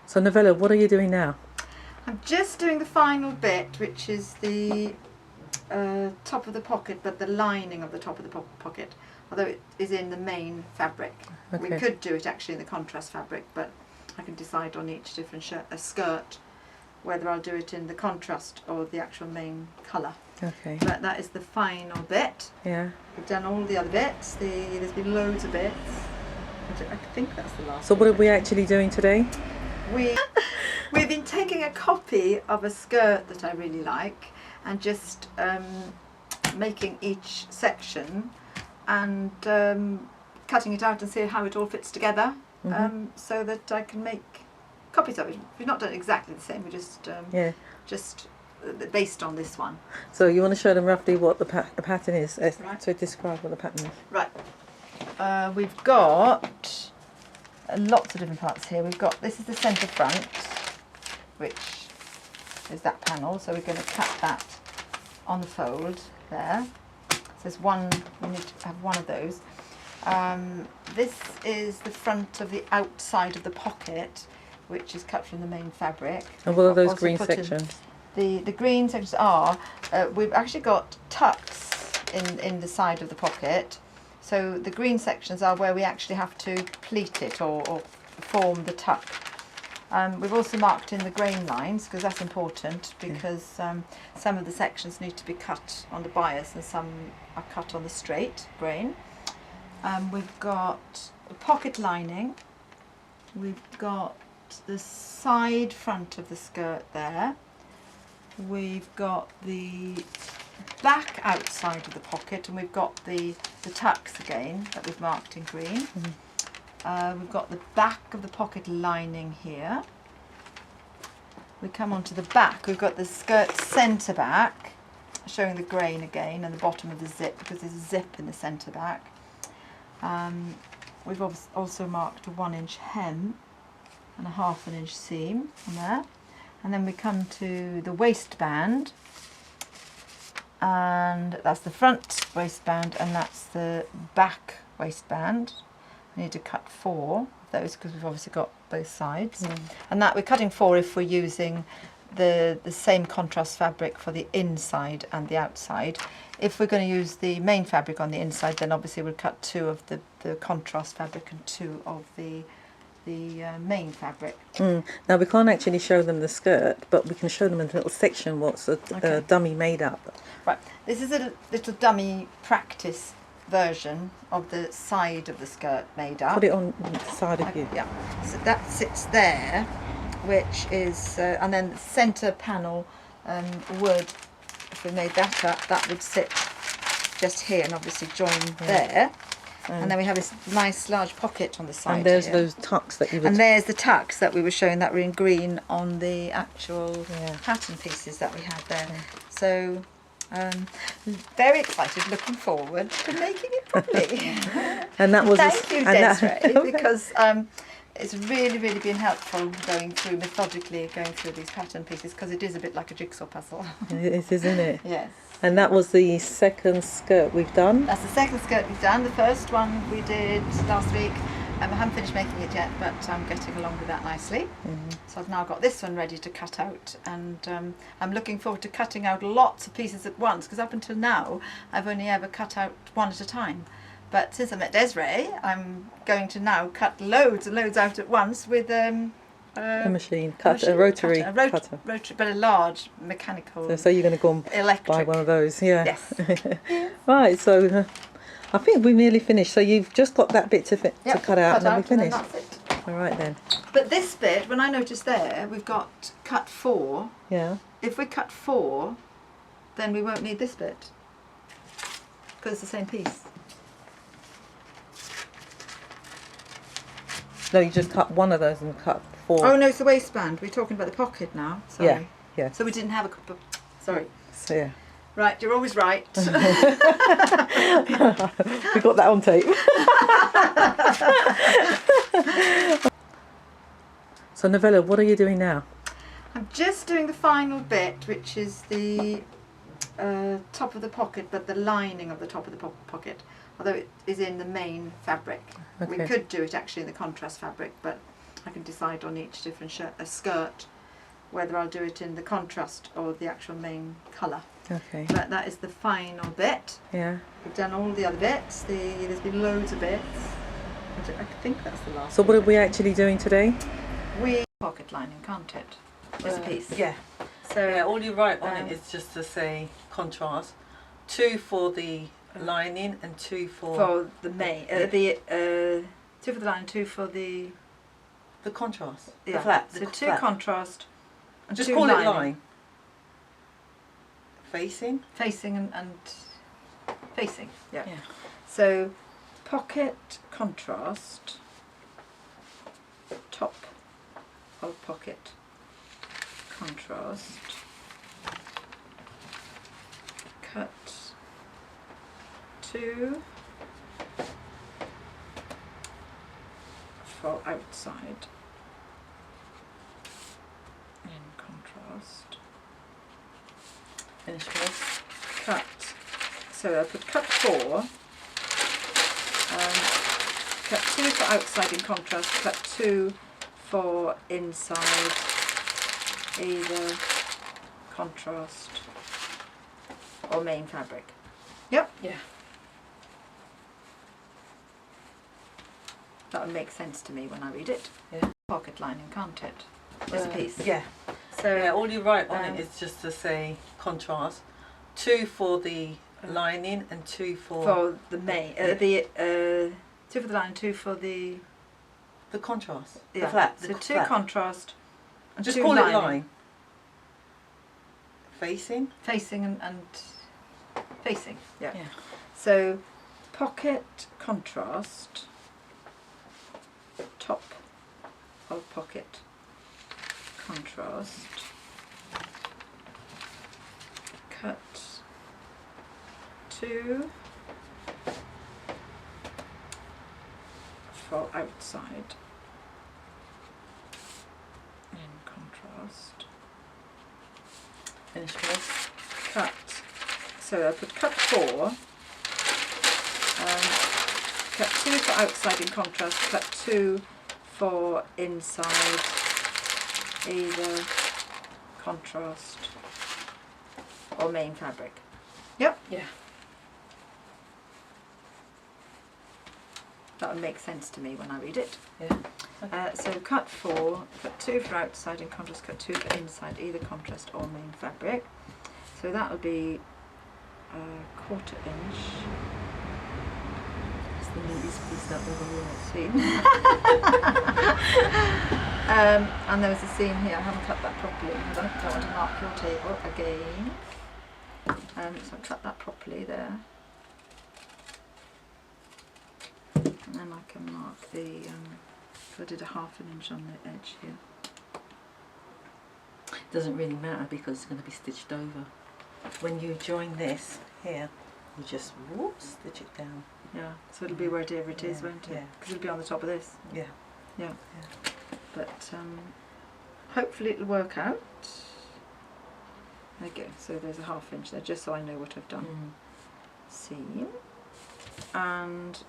So Novello, what are you doing now? I'm just doing the final bit, which is the top of the pocket, but the lining of the top of the pocket, although it is in the main fabric. Okay. We could do it actually in the contrast fabric, but I can decide on each different skirt whether I'll do it in the contrast or the actual main colour. Okay. But that is the final bit. Yeah. We've done all the other bits. There's been loads of bits. I think that's the last. So what are bit. we actually doing today? We've been taking a copy of a skirt that I really like and just making each section and cutting it out and see how it all fits together, so that I can make copies of it. We've not done exactly the same. We just just based on this one. So you want to show them roughly what the pattern is? Right. So describe what the pattern is. Right. We've got lots of different parts here. We've got, this is the centre front, which is that panel. So we're going to cut that on the fold there. So there's one, we need to have one of those. This is the front of the outside of the pocket, which is cut from the main fabric. And what are those green sections? The green sections are, we've actually got tucks in the side of the pocket. So the green sections are where we actually have to pleat it or form the tuck. We've also marked in the grain lines because that's important, because some of the sections need to be cut on the bias and some are cut on the straight grain. We've got the pocket lining. We've got the side front of the skirt there. We've got the back outside of the pocket, and we've got the tucks again that we've marked in green. We've got the back of the pocket lining here. We come on to the back. We've got the skirt centre back, showing the grain again, and the bottom of the zip, because there's a zip in the centre back. We've also marked a 1-inch hem and a 1/2 inch seam on there. And then we come to the waistband, and that's the front waistband and that's the back waistband. We need to cut 4 of those because we've obviously got both sides. And that we're cutting 4 if we're using the same contrast fabric for the inside and the outside. If we're going to use the main fabric on the inside, then obviously we'll cut 2 of the contrast fabric and 2 of the main fabric. Now we can't actually show them the skirt, but we can show them a little section what's a dummy made up. Right, this is a little dummy practice version of the side of the skirt made up. Put it on the side of you. Yeah, so that sits there, which is, and then the centre panel would, if we made that up, that would sit just here and obviously join there. And then we have this nice large pocket on the side. And there's here. those tucks that you would... And there's the tucks that we were showing that were in green on the actual pattern pieces that we had there. So very excited, looking forward to making it properly. And that was Thank you, Desiree, because it's really, really been helpful going through, methodically going through these pattern pieces, because it is a bit like a jigsaw puzzle. It is, isn't it? Yes. And that was the second skirt we've done? That's the second skirt we've done. The first one we did last week. I haven't finished making it yet, but I'm getting along with that nicely. So I've now got this one ready to cut out, and I'm looking forward to cutting out lots of pieces at once, because up until now I've only ever cut out one at a time. But since I met Desiree, I'm going to now cut loads and loads out at once with a machine, a rotary cutter. But a large mechanical. So you're going to go and electric. buy one of those, yeah. Yes. Right, so I think we've nearly finished. So you've just got that bit to cut out, and then we're finished. And then that's it. All right then. But this bit, when I noticed there, we've got cut 4. Yeah. If we cut 4, then we won't need this bit, because it's the same piece. No, you just cut one of those and cut 4. Oh no, it's the waistband. We're talking about the pocket now. Sorry. Yeah, yeah. So we didn't have a... Sorry. So, yeah. Right, you're always right. We got that on tape. So Novello, what are you doing now? I'm just doing the final bit, which is the top of the pocket, but the lining of the top of the pocket, although it is in the main fabric. Okay. We could do it actually in the contrast fabric, but I can decide on each different skirt whether I'll do it in the contrast or the actual main colour. Okay. But that is the final bit. Yeah. We've done all the other bits. There's been loads of bits. I think that's the last. So what are we bit. actually doing today? We pocket lining, can't it? This piece. Yeah. So Yeah, all you write on it is just to say contrast. 2 for the lining and 2 for the main. 2 for the lining, 2 for the contrast. yeah. The flat. So The 2 flat. contrast. And Just 2 call lining. it line. Facing. Facing and facing. Yeah. Yeah. So pocket contrast. Top of pocket contrast. Cut 2 for outside in contrast. Finish with. Cut. So I put cut 4. Cut 2 for outside in contrast. Cut 2 for inside, either contrast or main fabric. Yep. Yeah. That would make sense to me when I read it. Yeah. Pocket lining, can't it? This piece. Yeah. So Yeah, all you write on it is just to say contrast. 2 for the lining and 2 for the main. 2 for the lining, 2 for the contrast. yeah. The flat. So The 2 flat. contrast. And Just 2 call lining. it line. Facing. Facing and facing. Yeah. Yeah. So pocket contrast. Top of pocket contrast. Cut 2 for outside in contrast. Finish with. Cut. So I put cut 4. Cut 2 for outside in contrast. Cut 2 for inside, either contrast or main fabric. Yep. Yeah. That would make sense to me when I read it. Yeah. So cut 4, cut 2 for outside in contrast, cut 2 for inside, either contrast or main fabric. So that will be a 1/4 inch. It's the neatest piece that we've ever Seam. And there was a seam here. I haven't cut that properly. I don't want to mark your table again. So I cut that properly there. And then I can mark the, I did a 1/2 inch on the edge here. Doesn't really matter because it's going to be stitched over. When you join this here, you just stitch it down. Yeah, so it'll be wherever it is, won't it? Yeah. Because it'll be on the top of this. Yeah. Yeah. But hopefully it'll work out. There you go. So there's a 1/2 inch there, just so I know what I've done. Seam. And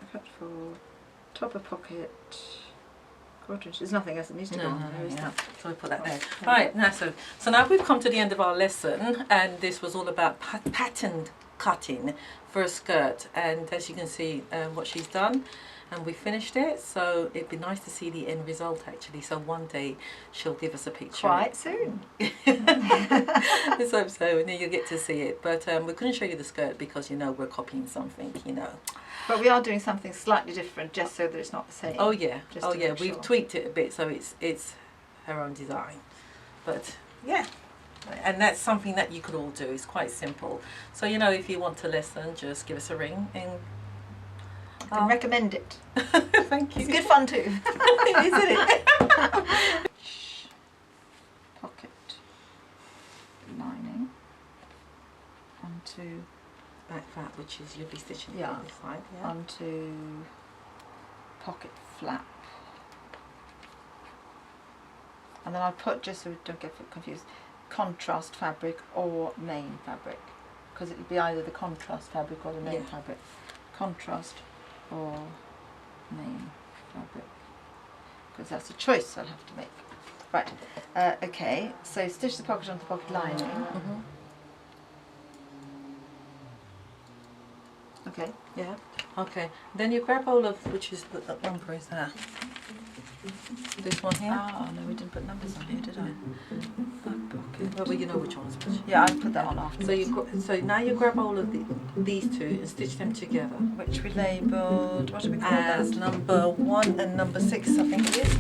I cut for top of pocket. 1/4 inch. There's nothing else that needs to go on there, is there? So I put that there. Right, now so now we've come to the end of our lesson, and this was all about pattern cutting for a skirt, and as you can see what she's done, and we finished it, so it'd be nice to see the end result actually, so one day she'll give us a picture. Quite soon. Let's hope so, and then you'll get to see it, but we couldn't show you the skirt because we're copying something, But we are doing something slightly different, just so that it's not the same. Oh yeah, Just oh to yeah, make we've sure. tweaked it a bit, so it's her own design, but yeah. And that's something that you could all do. It's quite simple. So if you want a lesson, just give us a ring and I can recommend it. thank you. It's good fun too. Isn't it? Pocket lining onto Back flap, which is you'll be stitching it Yeah. on this side. Yeah. onto pocket flap. And then I'll put, just so we don't get confused, contrast fabric or main fabric, because it'll be either the contrast fabric or the main Yeah. fabric. Contrast or main fabric, because that's a choice I'll have to make. Right, okay, so stitch the pocket onto the pocket lining. Mm-hmm. Okay. Yeah. Okay. Then you grab hold of which is the number is that. This one here. Oh no, we didn't put numbers on here, did I? Back pocket. Well, you know which one's which. Yeah, I put that on after. So now you grab hold of these two and stitch them together. Which we labelled, what do we call As that? number 1 and number 6, I think it is.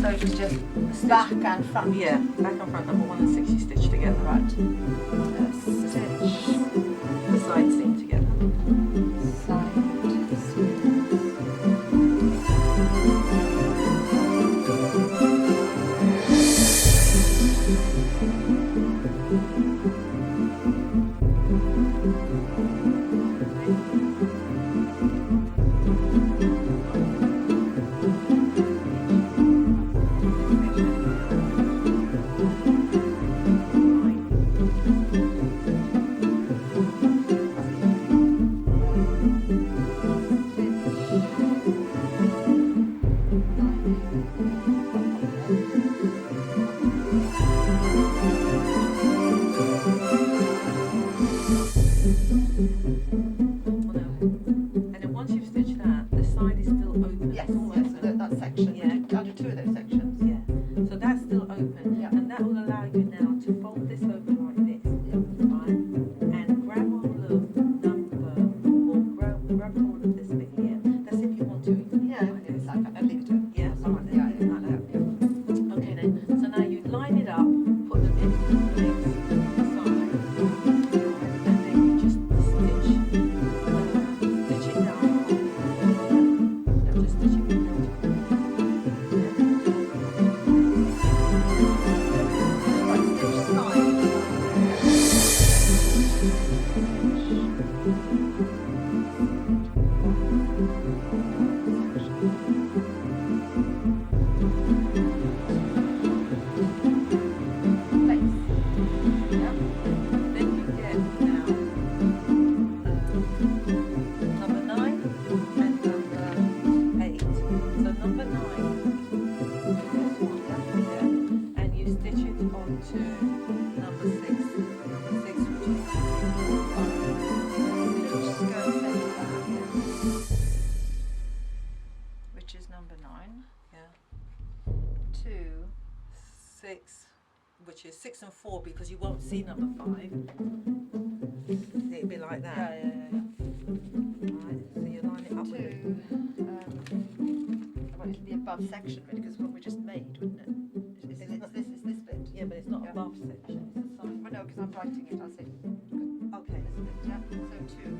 So it was just back and front. Yeah, back and front, number 1 and 6 you stitch together. Right. Stitch. The side seam together. Side seam. And then once you've stitched that, the side is still open. Yes, It's all yes, open. so that section. Yeah. I'll do 2 of those sections. Yeah. So that's still open. Yeah. And that will allow you now to fold this over like this. Right? And grab hold of number, or grab hold of this bit here. That's if you want to. Yeah, it's like that. I'll leave it to it. Yeah, alright then. Yeah, Like that. Okay then. So now you line it up, put them in the side, and then you just stitch it down. Just stitch it down. Right, stitch side. Place. Yeah. Then you get now number 9 and number 8. So number 9 is this one, yeah, and you stitch it onto number 6. Number 6, which is Just go and say that. Which is number 9. yeah, 2. 6, which is 6 and 4 because you won't see number 5. It'll be like that. Yeah. Right, so you line it up with 2. Well, it'd be above section really, because what we just made, wouldn't it? It's this bit. yeah, but it's not Yeah. above section, it's a side. Well, no, because I'm writing it. I'll say Okay. this bit. Yeah. So 2.